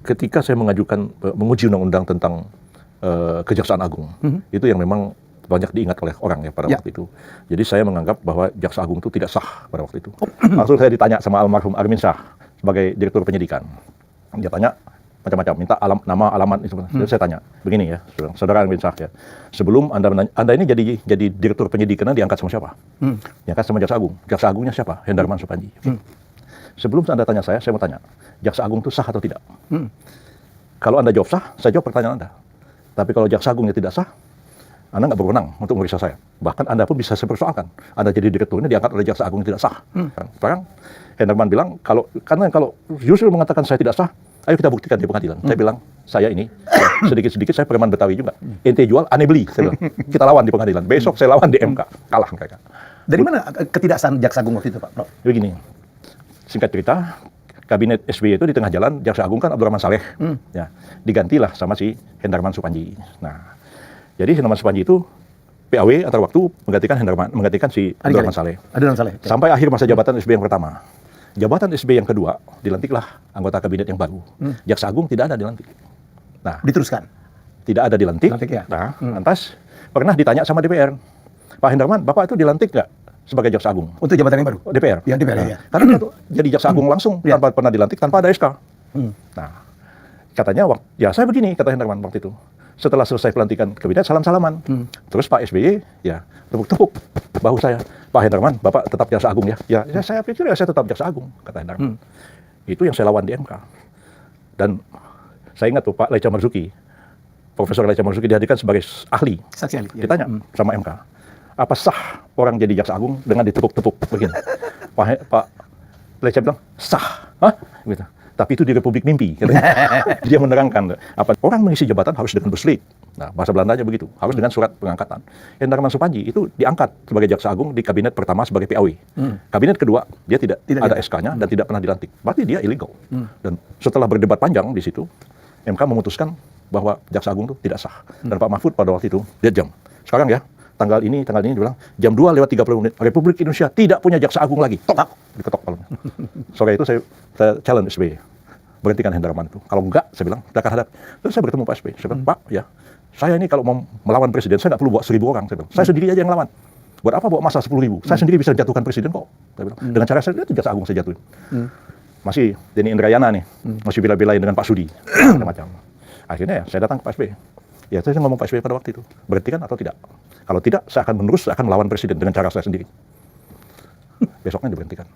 Ketika saya menguji undang-undang tentang Kejaksaan Agung, itu yang memang banyak diingat oleh orang ya pada waktu itu. Jadi saya menganggap bahwa Jaksa Agung itu tidak sah pada waktu itu. Langsung saya ditanya sama almarhum Armin Shah sebagai Direktur Penyidikan. Dia tanya macam-macam, minta nama, alamat. Jadi saya tanya, begini ya, Saudara Armin Shah ya, sebelum Anda ini jadi Direktur Penyidikan, diangkat sama siapa? Diangkat sama Jaksa Agung. Jaksa Agungnya siapa? Hendarman Supanji. Sebelum Anda tanya saya mau tanya, Jaksa Agung itu sah atau tidak? Kalau Anda jawab sah, saya jawab pertanyaan Anda. Tapi kalau Jaksa Agungnya tidak sah, Anda nggak berwenang untuk memeriksa saya. Bahkan Anda pun bisa dipersoalkan. Anda jadi direkturnya diangkat oleh Jaksa Agung yang tidak sah. Sekarang Hendarman bilang, kalau justru mengatakan saya tidak sah, ayo kita buktikan di pengadilan. Saya bilang, saya ini sedikit-sedikit saya preman Betawi juga. Ente jual, aneh beli. Saya bilang, kita lawan di pengadilan. Besok saya lawan di MK, kalah mereka. Dari mana ketidaksahan Jaksa Agung waktu itu, Pak? Begini, singkat cerita, kabinet SBY itu di tengah jalan, Jaksa Agung kan Abdurrahman Saleh, ya, digantilah sama si Hendarman Supanji. Nah, jadi Hendarman Supanji itu PAW antar waktu menggantikan si Abdurrahman Saleh. Sampai akhir masa jabatan SBY yang pertama. Jabatan SBY yang kedua, dilantiklah anggota kabinet yang baru. Jaksa Agung tidak ada dilantik. Nah, diteruskan? Tidak ada dilantik. Ya? Nah, lantas pernah ditanya sama DPR, Pak Hendarman, Bapak itu dilantik nggak sebagai Jaksa Agung? Untuk jabatan yang baru? DPR. Ya, DPR, nah, ya. Karena dia jadi Jaksa Agung langsung, tanpa pernah dilantik, tanpa ada SK. Nah, katanya, ya saya begini, kata Hendarman waktu itu. Setelah selesai pelantikan kabinet, salam-salaman. Terus Pak SBY, ya tepuk-tepuk bahu saya. Pak Hendarman, Bapak tetap Jaksa Agung ya? Ya saya pikir ya saya tetap Jaksa Agung, kata Hendarman. Itu yang saya lawan di MK. Dan saya ingat tuh Pak Laica Marzuki, Profesor Laica Marzuki dihadirkan sebagai ahli. Saksi ahli. Ditanya sama MK, apa sah orang jadi Jaksa Agung dengan ditepuk-tepuk begini? Pak Laica bilang, sah. Hah? Gitu. Tapi itu di Republik Mimpi. Dia menerangkan, apa orang mengisi jabatan harus dengan beslit. Nah, bahasa Belandanya begitu, harus dengan surat pengangkatan. Hendarman Supanji itu diangkat sebagai Jaksa Agung di kabinet pertama sebagai PAW. Kabinet kedua, dia tidak ada SK-nya dan tidak pernah dilantik. Berarti dia illegal. Dan setelah berdebat panjang di situ, MK memutuskan bahwa Jaksa Agung itu tidak sah. Dan Pak Mahfud pada waktu itu, dia jam. Sekarang ya, tanggal ini dibilang, jam 2:30, Republik Indonesia tidak punya Jaksa Agung lagi. Tok, diketok palungnya. Sore itu saya challenge SBY, berhentikan Hendarman itu. Kalau enggak, saya bilang, tidak akan hadap. Terus saya bertemu Pak SBY, saya bilang, Pak, ya, saya ini kalau mau melawan presiden, saya nggak perlu bawa 1.000 orang. Saya bilang, saya sendiri aja yang lawan. Buat apa bawa masa 10.000? Saya sendiri bisa jatuhkan presiden kok. Saya bilang, dengan cara saya, itu Jaksa Agung saya jatuhin. Masih Denny Indrayana nih, masih bela-belain dengan Pak Sudi, macam. Akhirnya ya, saya datang ke Pak SBY. Ya, saya ngomong Pak SBY pada waktu itu, berhentikan atau tidak? Kalau tidak, saya akan menerus, saya akan melawan presiden dengan cara saya sendiri. Besoknya diberhentikan.